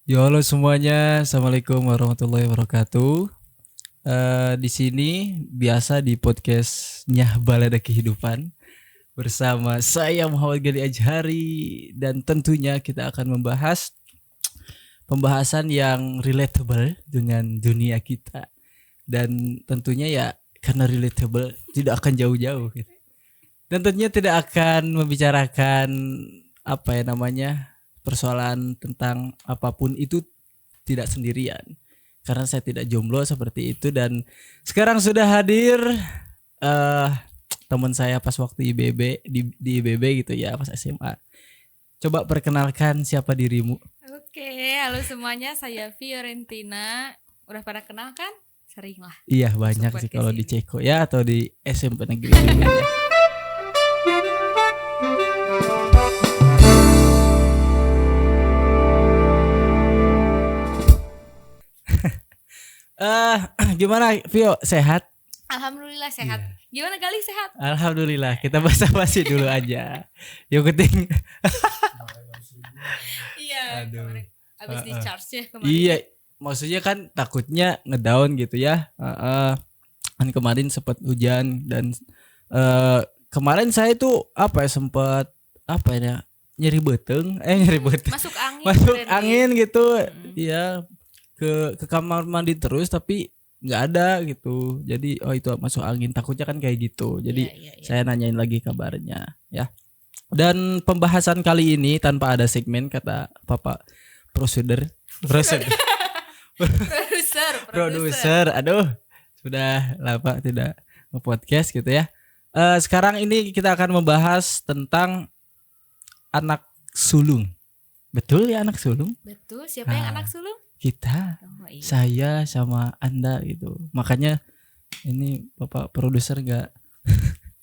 Yo, halo semuanya, assalamualaikum warahmatullahi wabarakatuh. Di sini biasa di podcastnya Balada Kehidupan bersama saya Muhammad Gali Ajhari dan tentunya kita akan membahas pembahasan yang relatable dengan dunia kita dan tentunya ya karena relatable tidak akan jauh-jauh gitu. Dan tentunya tidak akan membicarakan apa ya namanya persoalan tentang apapun itu tidak sendirian karena saya tidak jomblo seperti itu dan sekarang sudah hadir eh teman saya pas waktu IBB di IBB gitu ya pas SMA. Coba perkenalkan siapa dirimu. Oke, halo semuanya, saya Fiorentina. Udah pada kenal kan? Sering lah. Iya banyak Support sih ke kalau di sini. Ceko ya atau di SMP negeri juga ya. Eh gimana Vio, sehat? Alhamdulillah sehat. Iya. Gimana kali sehat? Alhamdulillah, kita basa-basi dulu aja. Yang penting Iya, aduh. kemarin abis di charge ya kemarin. Iya, maksudnya kan takutnya ngedown gitu ya. Kan kemarin sempat hujan dan eh, kemarin saya tuh apa ya sempat apa ya nyeri beteng, nyeri beteng, Masuk angin. masuk berarti. angin gitu, Mm-mm. ya ke kamar mandi terus tapi nggak ada gitu. Jadi oh itu masuk angin, takutnya kan kayak gitu. Jadi Iya. saya nanyain lagi kabarnya ya. Dan pembahasan kali ini tanpa ada segmen kata Papa prosedur produser. Aduh, sudah lama tidak nge-podcast gitu ya. Sekarang ini kita akan membahas tentang anak sulung. Betul ya anak sulung? Betul, siapa yang Ah. anak sulung? Kita, Oh, iya. saya sama Anda gitu. Makanya ini Bapak produser nggak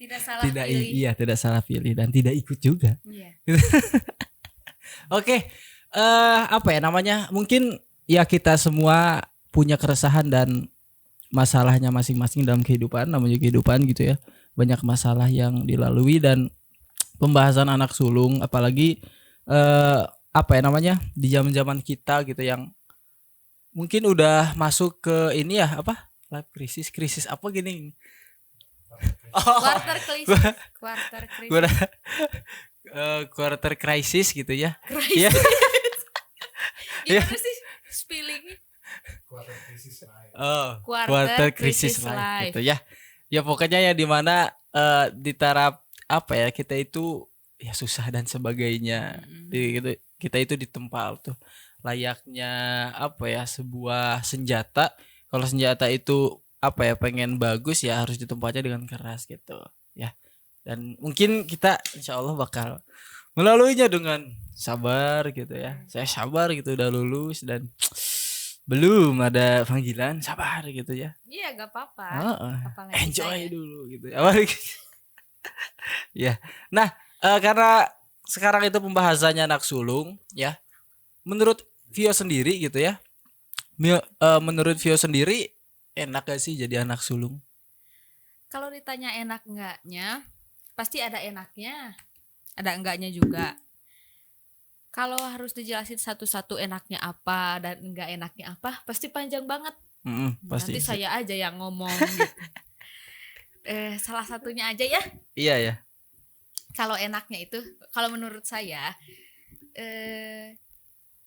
Tidak salah tidak pilih. iya tidak salah pilih dan tidak ikut juga. Iya. Oke, apa ya namanya? Mungkin ya kita semua punya keresahan dan masalahnya masing-masing dalam kehidupan, namanya kehidupan gitu ya. Banyak masalah yang dilalui dan pembahasan anak sulung, apalagi apa ya namanya di zaman-zaman kita gitu yang mungkin udah masuk ke ini ya apa? Life krisis apa gini? Oh, Quarter crisis. Quarter crisis. gue udah quarter crisis gitu ya. Iya. Gimana sih spelling? Oh, Quarter quarter crisis crisis life life. gitu ya. Ya pokoknya ya di mana di taraf apa ya kita itu ya susah dan sebagainya. Gitu, kita itu ditempa tuh layaknya apa ya sebuah senjata. Kalau senjata itu apa ya pengen bagus ya harus ditempatnya dengan keras gitu ya. Dan mungkin kita insya Allah bakal melaluinya dengan sabar gitu ya. Saya sabar gitu udah lulus dan belum ada panggilan sabar gitu ya. Iya, gak apa-apa. Heeh. Apalagi Enjoy saya. dulu gitu ya. Ya. Nah, karena sekarang itu pembahasannya anak sulung ya. Menurut Vio sendiri gitu ya. Menurut Vio sendiri enak gak sih jadi anak sulung? Kalau ditanya enak enggaknya, pasti ada enaknya, ada enggaknya juga. Kalau harus dijelasin satu-satu enaknya apa dan enggak enaknya apa, pasti panjang banget. Pasti. Nanti saya aja yang ngomong gitu. Salah satunya aja ya. Iya ya. Kalau enaknya itu, kalau menurut saya,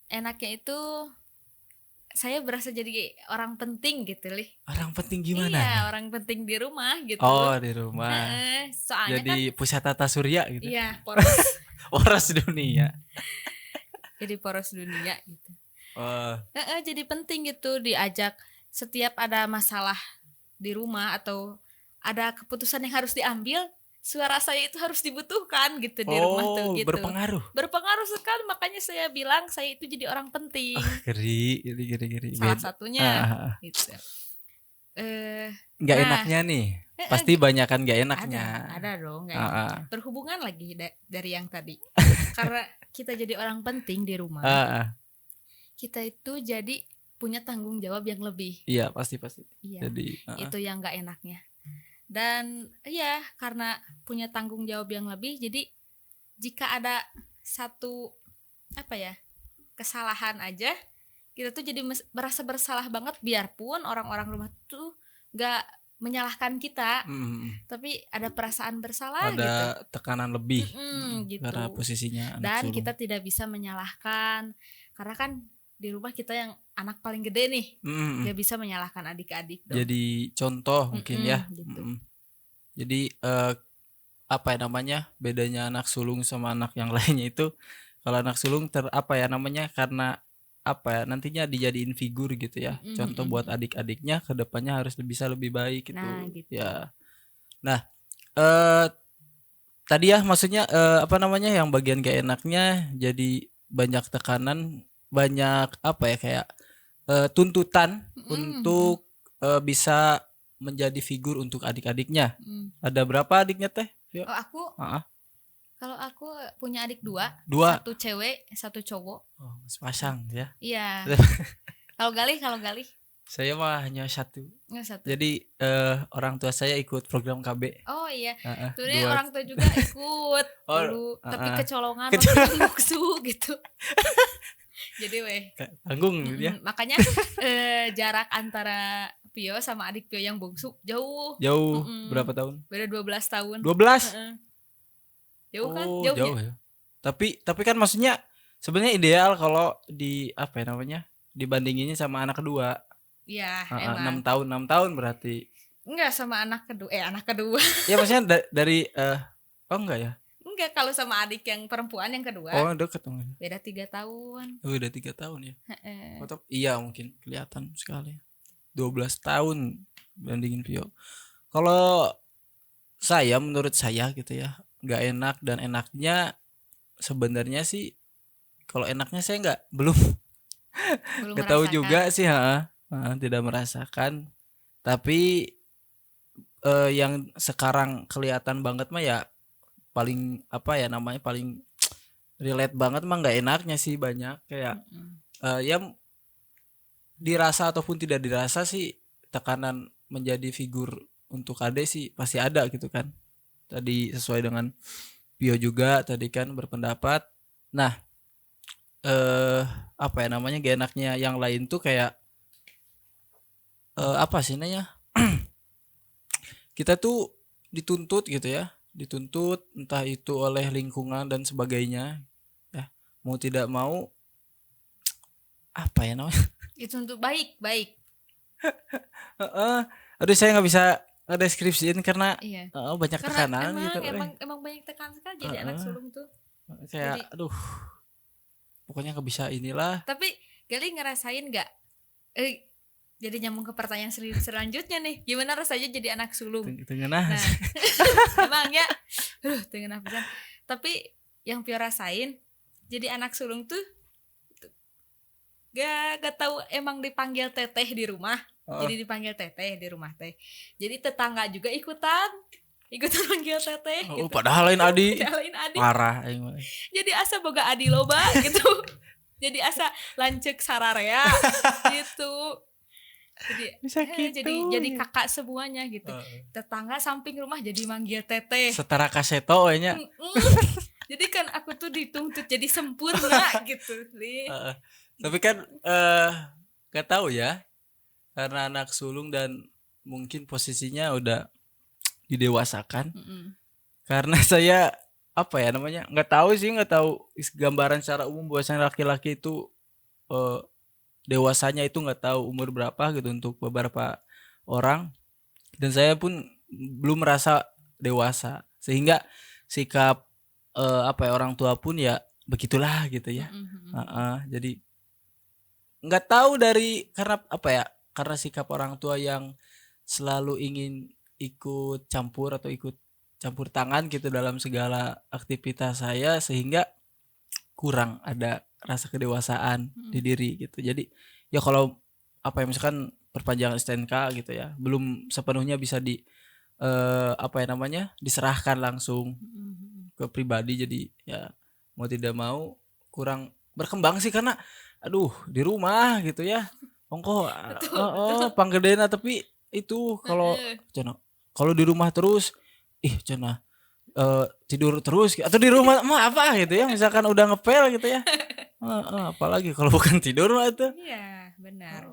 enaknya itu saya berasa jadi orang penting gitu, Lih. Orang penting gimana? Iya, orang penting di rumah gitu. Oh, di rumah. Soalnya Jadi pusat tata surya gitu. iya, poros. Poros dunia. Jadi poros dunia gitu. Oh, Jadi penting gitu diajak setiap ada masalah di rumah atau ada keputusan yang harus diambil, suara saya itu harus dibutuhkan gitu di rumah tuh gitu. Berpengaruh sekali, makanya saya bilang saya itu jadi orang penting. Geri. Salah satunya gitu. Nggak enaknya nih. Pasti banyak kan nggak enaknya. Ada dong nggak enaknya. Berhubungan lagi dari yang tadi. Karena kita jadi orang penting di rumah. Kita itu jadi punya tanggung jawab yang lebih. Iya, pasti. Iya. Jadi itu yang nggak enaknya. Dan ya karena punya tanggung jawab yang lebih, jadi jika ada satu apa ya kesalahan aja kita tuh jadi merasa bersalah banget, biarpun orang-orang rumah tuh gak menyalahkan kita, tapi ada perasaan bersalah, ada gitu. tekanan lebih Gitu. karena posisinya anak dan sulung. Kita tidak bisa menyalahkan karena kan di rumah kita yang anak paling gede nih, gak bisa menyalahkan adik-adik dong. Jadi contoh mungkin ya gitu. Jadi apa ya namanya, bedanya anak sulung sama anak yang lainnya itu, kalau anak sulung karena apa ya, nantinya dijadiin figur gitu ya, contoh buat adik-adiknya, kedepannya harus bisa lebih baik gitu. Nah, gitu. Ya. Nah, tadi ya maksudnya apa namanya, yang bagian gak enaknya jadi banyak tekanan, banyak apa ya, kayak tuntutan untuk bisa menjadi figur untuk adik-adiknya. Ada berapa adiknya teh? Oh, aku kalau aku punya adik dua, satu cewek, satu cowok. Oh, sepasang ya? Iya. Kalau Galih? Saya mah hanya satu. Satu. Jadi orang tua saya ikut program KB. Oh iya. Sebenarnya orang tua juga ikut dulu, tapi kecolongan buksu gitu. Jadi tanggung gitu ya. Makanya jarak antara Pio sama adik Pio yang bungsu jauh. Berapa tahun? Beda 12 tahun. 12? Jauh kan? Jauh ya. Tapi kan maksudnya sebenarnya ideal kalau di apa ya namanya, dibandinginnya sama anak kedua. Iya, emang. 6 tahun berarti. Enggak, sama anak kedua. Ya maksudnya dari oh enggak ya? Enggak, kalau sama adik yang perempuan yang kedua. Oh, deket dong. Beda 3 tahun. Oh, udah 3 tahun ya. Iya, mungkin kelihatan sekali. 12 tahun bandingin Pio. Kalau menurut saya gitu ya, nggak enak dan enaknya sebenarnya sih, kalau enaknya saya belum nggak tahu juga sih, tidak merasakan. Tapi yang sekarang kelihatan banget mah ya, paling apa ya namanya, paling relate banget mah nggak enaknya sih banyak, kayak ya dirasa ataupun tidak dirasa sih, tekanan menjadi figur untuk adek sih pasti ada gitu kan. Tadi sesuai dengan Pio juga tadi kan berpendapat. Nah, apa ya namanya, gak enaknya yang lain tuh kayak apa sih namanya? Kita tuh dituntut gitu ya, entah itu oleh lingkungan dan sebagainya ya, mau tidak mau apa ya namanya, dituntut baik. Aduh, saya nggak bisa ngedeskripsiin karena banyak tekanan gitu. Emang banyak tekanan sekali jadi anak sulung tuh. Kayak aduh, pokoknya nggak bisa inilah. Tapi Gali ngerasain nggak? Jadi nyambung ke pertanyaan selanjutnya nih, gimana rasanya jadi anak sulung? Tengenah. Nah, emang ya, tengenah pisan. Tapi yang Pio rasain jadi anak sulung tuh gak tahu, emang dipanggil teteh di rumah. Jadi dipanggil teteh di rumah teh. Jadi tetangga juga ikutan panggil teteh. Gitu. Padahal lain adi. Parah. Jadi asa boga adi loba gitu. Jadi asa lancek sararea gitu. Jadi kakak semuanya gitu. Tetangga samping rumah jadi manggil teteh. Setara kaseto nya. Jadi kan aku tuh dituntut jadi sempurna gitu. Tapi kan gak tahu ya, karena anak sulung dan mungkin posisinya udah didewasakan. Karena saya apa ya namanya, nggak tahu gambaran secara umum bahwasanya laki-laki itu dewasanya itu nggak tahu umur berapa gitu untuk beberapa orang, dan saya pun belum merasa dewasa, sehingga sikap apa ya, orang tua pun ya begitulah gitu ya. Jadi nggak tahu karena apa ya, karena sikap orang tua yang selalu ingin ikut campur tangan gitu dalam segala aktivitas saya, sehingga kurang ada rasa kedewasaan di diri gitu. Jadi ya kalau apa ya, misalkan perpanjangan STNK gitu ya, belum sepenuhnya bisa apa ya namanya, diserahkan langsung ke pribadi. Jadi ya mau tidak mau kurang berkembang sih, karena aduh di rumah gitu ya, ongko panggedena, tapi itu kalau di rumah terus tidur terus, atau di rumah mah apa gitu ya, misalkan udah ngepel gitu ya, Apalagi kalau bukan tidur mah itu. Iya, benar.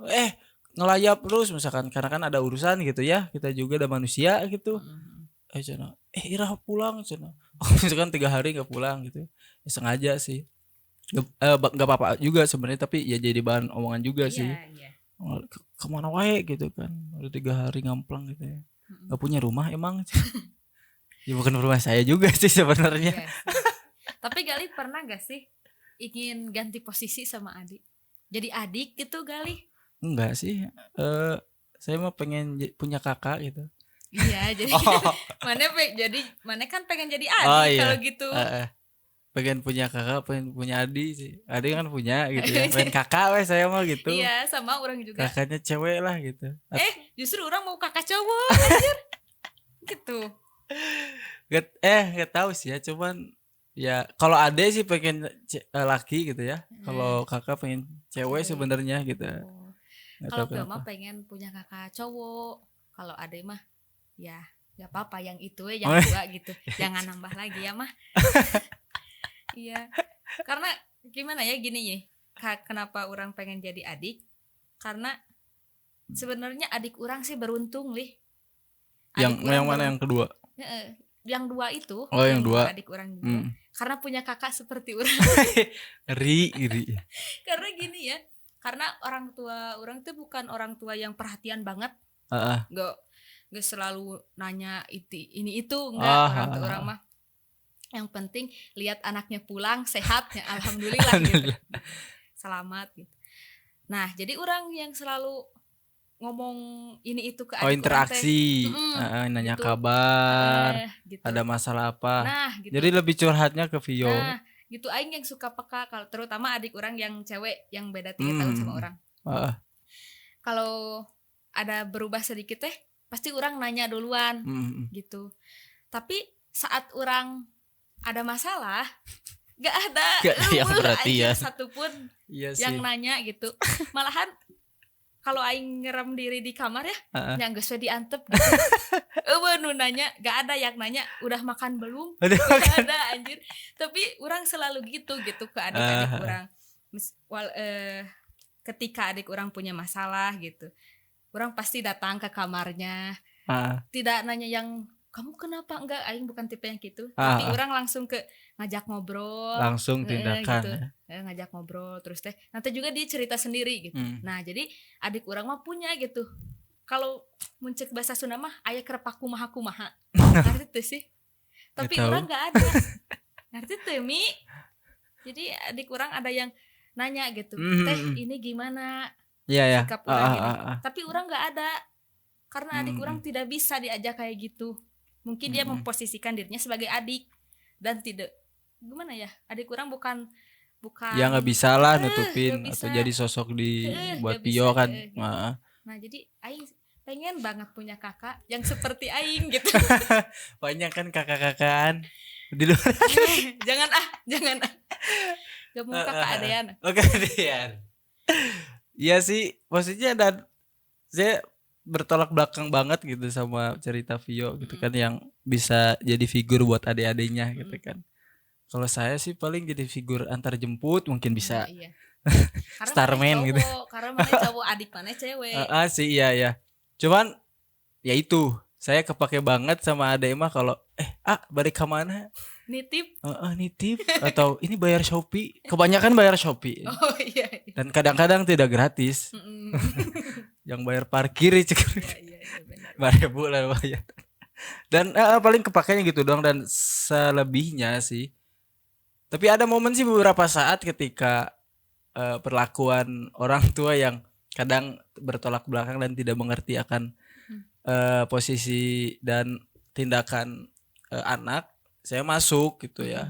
Ngelayap terus misalkan karena kan ada urusan gitu ya. Kita juga ada manusia gitu. Cenah, Ira pulang cenah. Misalkan 3 hari nggak pulang gitu. Ya, sengaja sih. Nggak apa-apa juga sebenarnya tapi ya jadi bahan omongan juga sih. Iya. Kemana wae gitu kan. Udah 3 hari ngamplang gitu ya. Nggak punya rumah emang. Ya bukan rumah saya juga sih sebenarnya. Iya sih. Tapi Gali pernah gak sih ingin ganti posisi sama adik? Jadi adik gitu Gali? Enggak sih. Saya mah pengen punya kakak gitu. Iya, jadi mana kan pengen jadi adik Oh, iya. kalau gitu. Pengen punya kakak, pengen punya adik sih. Adik kan punya gitu ya. Pengen kakak weh saya mah gitu. Iya, sama orang juga. Kakaknya cewek lah gitu. Justru orang mau kakak cowok anjir. Gitu. Gak tahu sih ya, cuman ya kalau adek sih pengen laki gitu ya. Kalau kakak pengen cewek sebenarnya gitu. Kalau gue mah pengen punya kakak cowok. Kalau adek mah ya gak apa-apa yang itu yang dua gitu. Jangan nambah lagi ya mah. Iya. Karena gimana ya gini ya. Kenapa orang pengen jadi adik? Karena sebenarnya adik orang sih beruntung lih. Yang mana yang kedua? Yang dua itu. Oh, yang dua. Adik orang juga. Karena punya kakak seperti orang. Iri. Karena gini ya. Karena orang tua orang tuh bukan orang tua yang perhatian banget. Gak selalu nanya ini itu enggak. Orang tua orang mah yang penting lihat anaknya pulang sehat ya alhamdulillah gitu. Selamat gitu. Nah, jadi orang yang selalu ngomong ini itu ke adik interaksi. Nanya gitu. Kabar. Gitu. Ada masalah apa? Nah, gitu. Jadi lebih curhatnya ke Vio. Nah, gitu aing yang suka peka kalau terutama adik orang yang cewek yang beda 3 tahun sama orang. Kalau ada berubah sedikit pasti orang nanya duluan gitu. Tapi saat orang ada masalah gak ada yang berarti ya satupun yang nanya gitu. Malahan kalau aing ngerem diri di kamar ya yang geus diantep gitu. Nu nanya gak ada yang nanya udah makan belum? Gak ada anjir. Tapi orang selalu gitu ke adik-adik orang. Ketika adik orang punya masalah gitu. Orang pasti datang ke kamarnya. Tidak nanya yang kamu kenapa enggak, aing bukan tipe yang gitu. Tapi orang langsung ngajak ngobrol. Langsung tindakan gitu. Ngajak ngobrol terus nanti juga dia cerita sendiri gitu. Nah, jadi adik orang mah punya gitu. Kalau muncul bahasa Sunda mah aya kerepak kumaha. Ngerti tuh sih. Tapi orang enggak ada. Ngerti tuh, Mi? Jadi adik orang ada yang nanya gitu. Ini gimana? Iya. Sikap orang gini. Tapi orang enggak ada. Karena adik orang tidak bisa diajak kayak gitu. Mungkin dia memposisikan dirinya sebagai adik dan tidak gimana ya, adik orang bukan ya nggak bisa lah nutupin atau jadi sosok buat Pio kan. Nah jadi aing pengen banget punya kakak yang seperti aing gitu. Banyak kan kakak-kakaan di luar. Jangan gak mau kakak adean. Oke adean. Iya sih maksudnya, dan saya bertolak belakang banget gitu sama cerita Vio gitu kan, yang bisa jadi figur buat adik-adiknya gitu kan. Kalau saya sih paling jadi figur antar jemput mungkin bisa. Iya. Starman gitu. Karena mana cowok, adik mana cewek. Sih iya. Cuman ya itu, saya kepake banget sama adik mah kalau balik ke mana? Nitip. Nitip atau ini bayar Shopee. Kebanyakan bayar Shopee. Oh iya. Dan kadang-kadang tidak gratis. Yang bayar parkir iya, benar. 5.000 lah bayar. Dan paling kepakainya gitu doang, dan selebihnya sih. Tapi ada momen sih beberapa saat ketika perlakuan orang tua yang kadang bertolak belakang dan tidak mengerti akan posisi dan tindakan anak. Saya masuk gitu ya.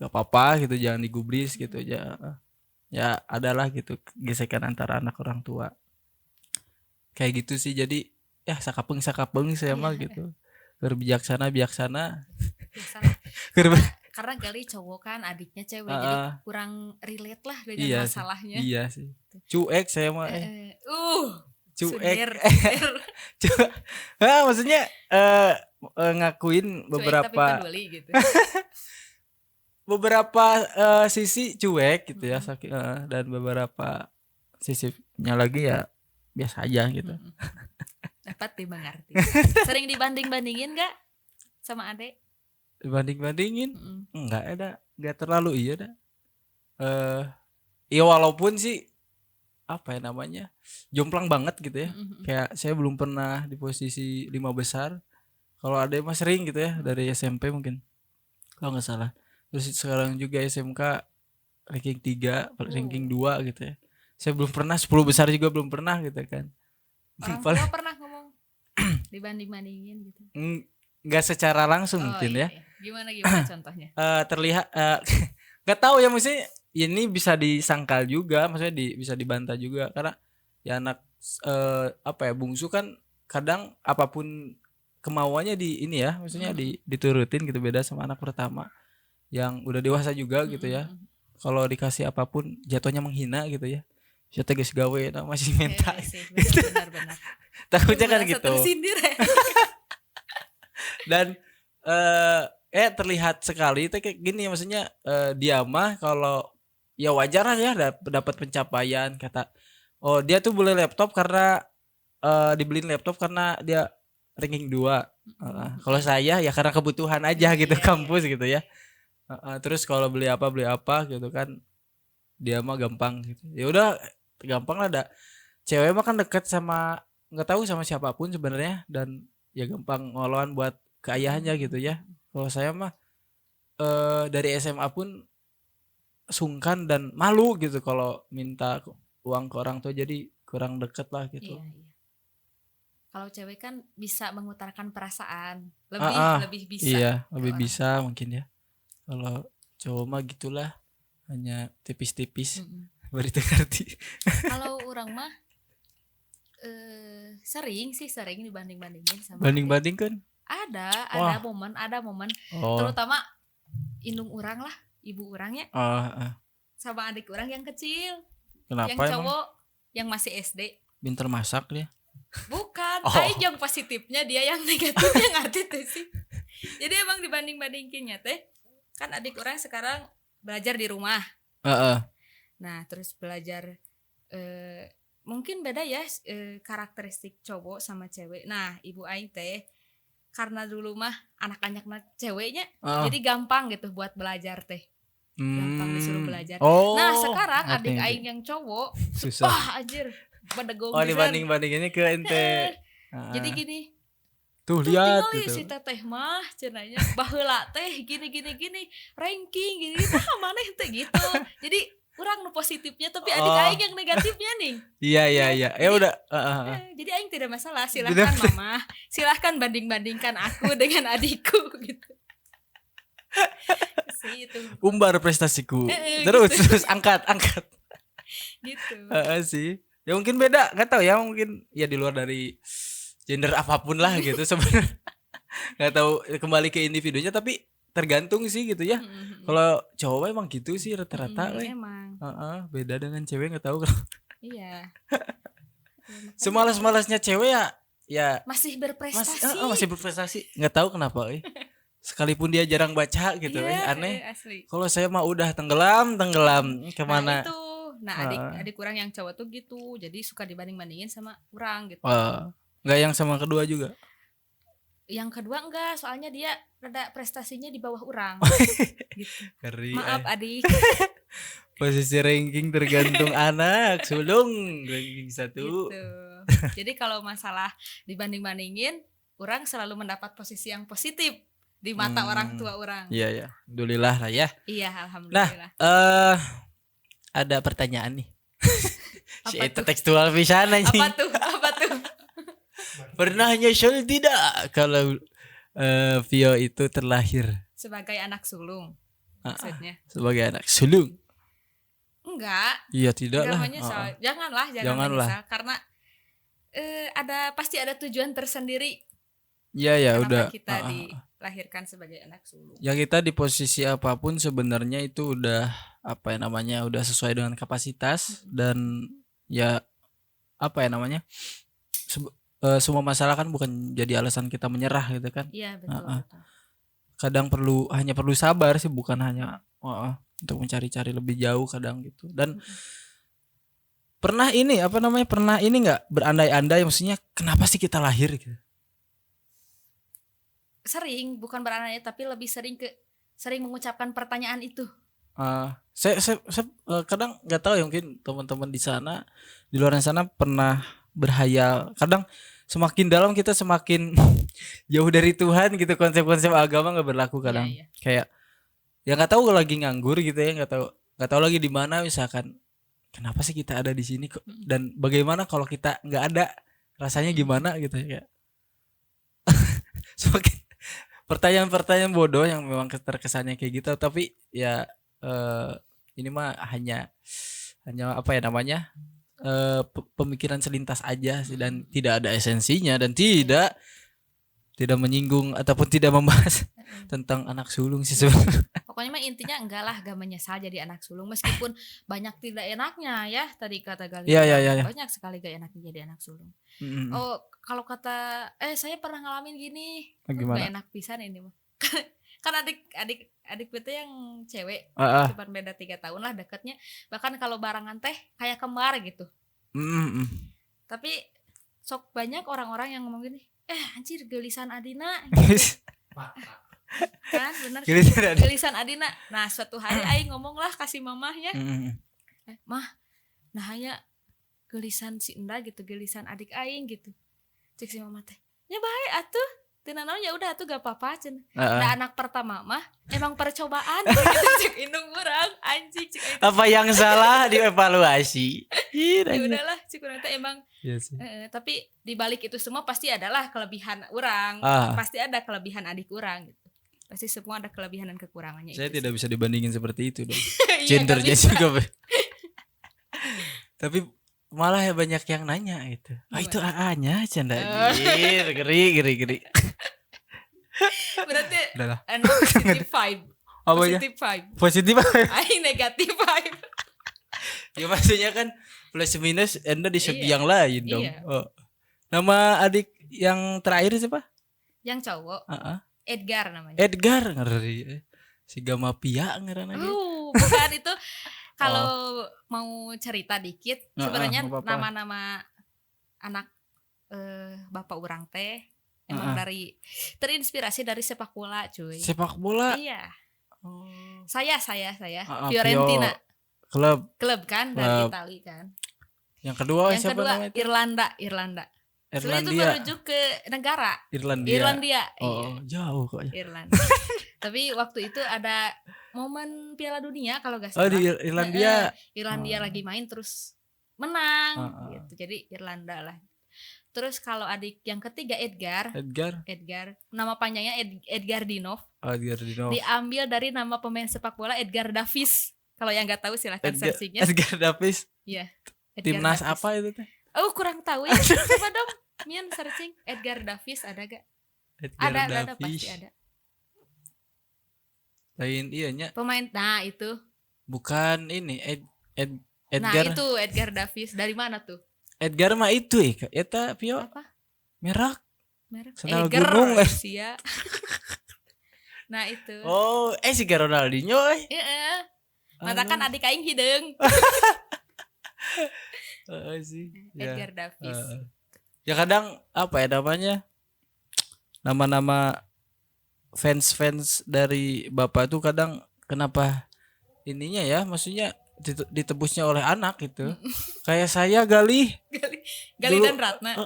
Gak apa-apa gitu, jangan digubris gitu aja. Ya adalah gitu gesekan antara anak orang tua. Kayak gitu sih, jadi ya sakapeng saya mah gitu. Bijaksana. Karena Gali cowok kan, adiknya cewek, jadi kurang relate lah dengan masalahnya. Iya sih. Cuek saya mah. Cuek. Maksudnya ngakuin beberapa. Cuek tapi peduli gitu. beberapa sisi cuek gitu ya, dan beberapa sisinya lagi ya biasa aja gitu. Dapat dimengerti. Sering dibanding-bandingin gak sama adek? Dibanding-bandingin? Enggak terlalu iya dah. Ya walaupun sih apa ya namanya, jomplang banget gitu ya. Kayak saya belum pernah di posisi 5 besar. Kalau ada mah sering gitu ya, dari SMP mungkin kalau nggak salah. Terus sekarang juga SMK ranking 3, ranking 2 gitu ya. Saya belum pernah 10 besar juga belum pernah gitu kan. Orang tua pernah ngomong dibanding-bandingin gitu? Nggak secara langsung mungkin ya. Gimana contohnya? Terlihat nggak tahu ya, maksudnya ini bisa disangkal juga, maksudnya bisa dibantah juga karena ya anak apa ya, bungsu kan kadang apapun kemauannya di ini ya, maksudnya diturutin gitu, beda sama anak pertama yang udah dewasa juga gitu ya. Kalau dikasih apapun jatuhnya menghina gitu ya. Saya tegas gawe masih minta. Benar. Takutnya kan gitu. Dan terlihat sekali itu kayak gini, maksudnya dia mah kalau ya wajar lah ya dapat pencapaian, kata dia tuh beli laptop karena dibeliin laptop karena dia ranking 2. Kalau saya ya karena kebutuhan aja gitu, kampus gitu ya. Terus kalau beli apa gitu kan, dia mah gampang gitu. Ya udah gampang lah, ada cewek mah kan deket sama nggak tahu sama siapapun sebenarnya, dan ya gampang ngoloan buat ke ayahnya gitu ya. Kalau saya mah dari SMA pun sungkan dan malu gitu kalau minta uang ke orang tua, jadi kurang deket lah gitu. Iya. Kalau cewek kan bisa mengutarakan perasaan, lebih bisa. Iya, lebih bisa mungkin ya. Kalau cowok mah gitulah, hanya tipis-tipis. Baru ngerti. Kalau orang mah sering dibanding-bandingin sama. Banding-banding kan? Ada momen. Terutama indung orang lah, ibu orangnya. Sama adik orang yang kecil. Kenapa yang cowok emang? Yang masih SD. Pinter masak dia? Bukan, aing yang positifnya, dia yang negatifnya, ngerti tuh sih. Jadi emang dibanding-bandingkinnya teh, kan adik orang sekarang belajar di rumah. Nah terus belajar mungkin beda ya karakteristik cowok sama cewek. Nah ibu aing teh karena dulu mah anak-anak ceweknya, jadi gampang gitu buat belajar teh. Gampang disuruh belajar. Nah sekarang adik aing yang cowok susah. Wah anjir, dibanding-bandinginnya ke ente. Jadi gini, tuh lihat gitu. Si teteh mah cenanya baheula teh gini ranking gini maneh teh gitu. Jadi kurang nu positifnya, tapi adik aing yang negatifnya nih. Iya. Ya udah. Jadi aing tidak masalah, silahkan mama, silahkan banding-bandingkan aku dengan adikku gitu. Itu. Umbar prestasiku. Terus angkat. Gitu. Sih. Ya mungkin beda, nggak tahu ya, mungkin ya di luar dari gender apapun lah gitu sebenarnya. Nggak tahu, kembali ke individunya, tapi tergantung sih gitu ya. Kalau cowok emang gitu sih rata-rata. Emang. Beda dengan cewek, nggak tahu kalau. Iya. Semalas-malasnya cewek ya masih berprestasi. Masih berprestasi. Nggak tahu kenapa. Sekalipun dia jarang baca gitu, aneh. Kalau saya mah udah tenggelam kemana. Nah itu. Nah adik kurang yang cowok tuh gitu, jadi suka dibanding-bandingin sama kurang gitu. Nggak yang sama kedua juga? Yang kedua enggak, soalnya dia rada prestasinya di bawah orang. Gitu. Maaf adik. Posisi ranking tergantung anak sulung ranking 1 gitu. Jadi kalau masalah dibanding-bandingin, orang selalu mendapat posisi yang positif di mata orang tua orang. Iya alhamdulillah lah ya. Iya alhamdulillah. Nah ada pertanyaan nih. Si itu tekstual pisan anjing. Apa tuh? Pernah nyesel tidak kalau Vio itu terlahir sebagai anak sulung? Maksudnya? Sebagai anak sulung? Enggak. Iya tidak lah. Janganlah menyesal, karena pasti ada tujuan tersendiri. Iya udah. Kita dilahirkan sebagai anak sulung. Ya kita di posisi apapun sebenarnya itu udah udah sesuai dengan kapasitas, dan ya semua masalah kan bukan jadi alasan kita menyerah gitu kan. Iya betul. Kadang hanya perlu sabar sih, bukan hanya untuk mencari-cari lebih jauh kadang gitu. Dan pernah ini nggak berandai-andai, maksudnya kenapa sih kita lahir gitu? Sering, bukan berandai tapi lebih sering mengucapkan pertanyaan itu. Saya kadang nggak tahu ya, mungkin teman-teman di luar sana pernah berhayal. Kadang semakin dalam kita semakin jauh dari Tuhan gitu, konsep-konsep agama nggak berlaku kadang. Iya. Kayak ya nggak tahu lagi nganggur gitu ya, nggak tahu lagi di mana, misalkan kenapa sih kita ada di sini kok, dan bagaimana kalau kita nggak ada, rasanya gimana gitu ya. Semakin pertanyaan-pertanyaan bodoh yang memang terkesannya kayak gitu, tapi ya ini mah hanya apa ya namanya, pemikiran selintas aja sih, dan tidak ada esensinya, dan tidak menyinggung ataupun tidak membahas tentang anak sulung sih sebenarnya. Pokoknya mah intinya enggak lah, gak menyesal jadi anak sulung, meskipun banyak tidak enaknya ya, tadi kata Gali. Iya. Banyak sekali gak enaknya jadi anak sulung. Oh, kalau kata saya pernah ngalamin gini. Gimana? Gak enak pisan ini mah. Kan adik beta yang cewek, cuma beda 3 tahun lah dekatnya. Bahkan kalau barangan teh kayak kembar gitu. Tapi sok banyak orang-orang yang ngomong gini, anjir gelisan Adina gitu. Kan bener, gelisan Adina. Nah suatu hari aing ngomong lah kasih mamahnya, mah nah ya gelisan si Enda gitu, gelisan adik aing gitu. Cek si mama teh, ya baik atuh, tina naon ya udah atuh gak apa-apa cenah. Nah anak pertama mah emang percobaan gitu, cek indung urang anjing cek apa yang salah dievaluasi. Ya udahlah cek urang teh emang. Yes. Tapi di balik itu semua pasti adalah kelebihan urang, pasti ada kelebihan adik urang gitu. Pasti semua ada kelebihan dan kekurangannya. Saya itu tidak bisa dibandingin seperti itu dong. Iya, Gendernya juga. Tapi malah ya banyak yang nanya itu. Itu AA-nya canda. Geri. Berarti Udahlah. positive vibe. Positif vibe. Aing negatif vibe. Ya maksudnya kan plus minus Anda di segi yang lain dong. Iya. Oh. Nama adik yang terakhir siapa? Yang cowok. Edgar namanya. Edgar, ngeri. Si Gamapia ngaranna dia. Bukan itu. Kalau mau cerita dikit, sebenarnya nama-nama anak bapak urang teh emang terinspirasi dari sepak bola, cuy. Sepak bola? Iya. Saya Fiorentina. Klub kan dari Itali kan. Yang kedua siapa namanya? Irlanda. Sebenarnya itu merujuk ke negara. Irlandia. Oh, jauh kok. Irlandia. Tapi waktu itu ada momen Piala Dunia kalau gak salah. Oh, di Irlandia. Irlandia lagi main terus menang gitu. Jadi Irlanda lah. Terus kalau adik yang ketiga Edgar. Nama panjangnya Edgar Dinov. Edgar Dinov. Diambil dari nama pemain sepak bola Edgar Davis. Kalau yang enggak tahu silahkan searching-nya. Edgar Davis. Iya. Timnas Davis. Apa itu teh? Oh, kurang tahu ya. Coba dong Mian searching Edgar Davis ada gak? Ada pasti ada. Lain iyanya. Pemain itu. Bukan ini Edgar. Nah, itu Edgar Davis dari mana tuh? Edgar mah itu eta Pio. Apa? Merek. Sandal gunung Sia. Nah, itu. Oh, si Ronaldinho Heeh. Mata kan adik aing hideung. Sih. Edgar Davis. Ya kadang apa ya namanya? Nama-nama fans dari bapak tuh kadang kenapa ininya ya, maksudnya ditebusnya oleh anak gitu. Kayak saya Gali dan Ratna.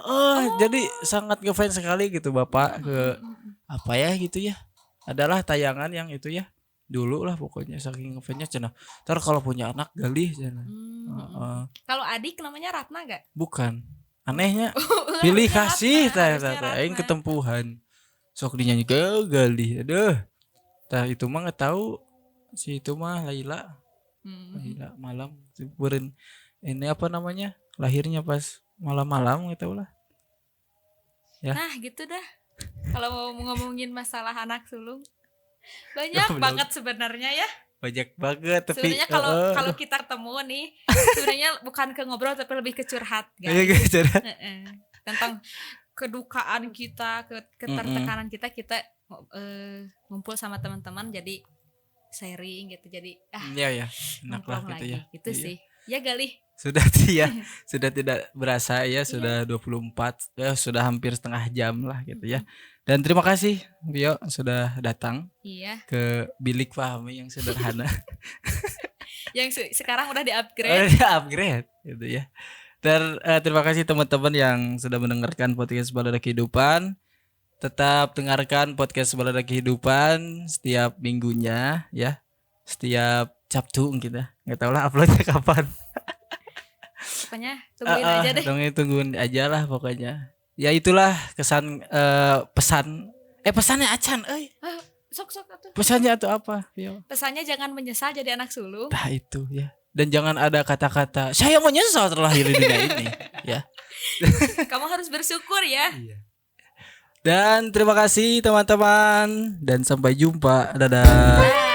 Jadi sangat ngefans sekali gitu bapak ke apa ya gitu ya. Adalah tayangan yang itu ya. Dulu lah pokoknya saking ngefansnya cenah. Ntar kalau punya anak Gali cenah. Kalau adik namanya Ratna gak? Bukan. Anehnya pilih kasih aing ketempuhan. Sok dinyanyi Gali. Aduh. Tah itu mah enggak tahu. Si itu mah Laila. Laila malam beren ini apa namanya? Lahirnya pas malam-malam gitu lah. Ya. Nah, gitu dah. Kalau mau ngomongin masalah anak sulung banyak banget sebenarnya ya. Banyak banget tapi sebenarnya kalau kita ketemu nih sebenarnya bukan ke ngobrol tapi lebih ke curhat guys. Tentang kedukaan kita, ketertekanan kita ngumpul sama teman-teman jadi sharing gitu. Jadi Iya ya, enak lah nongkrong gitu lagi ya. gitu Iya. sih. Ya Galih. Sudah ya, sudah tidak berasa ya, sudah 24, ya sudah hampir setengah jam lah gitu ya. Dan terima kasih Vio sudah datang Iya. ke bilik Fahmi yang sederhana. Yang sekarang udah Oh, di-upgrade. ya, upgrade gitu ya. Dan terima kasih teman-teman yang sudah mendengarkan podcast Balada Kehidupan. Tetap dengarkan podcast Balada Kehidupan setiap minggunya ya. Setiap Sabtu kita. Nggak tahu lah uploadnya kapan. Pokoknya tungguin aja deh. Tungguin aja lah pokoknya. Ya itulah kesan pesannya Acan Sok atuh. pesannya atau apa Vio? Pesannya jangan menyesal jadi anak sulung. Nah itu ya. Dan jangan ada kata-kata saya menyesal terlahir di dunia ini ya. Kamu harus bersyukur ya. Dan terima kasih teman-teman dan sampai jumpa. Dadah. Bye.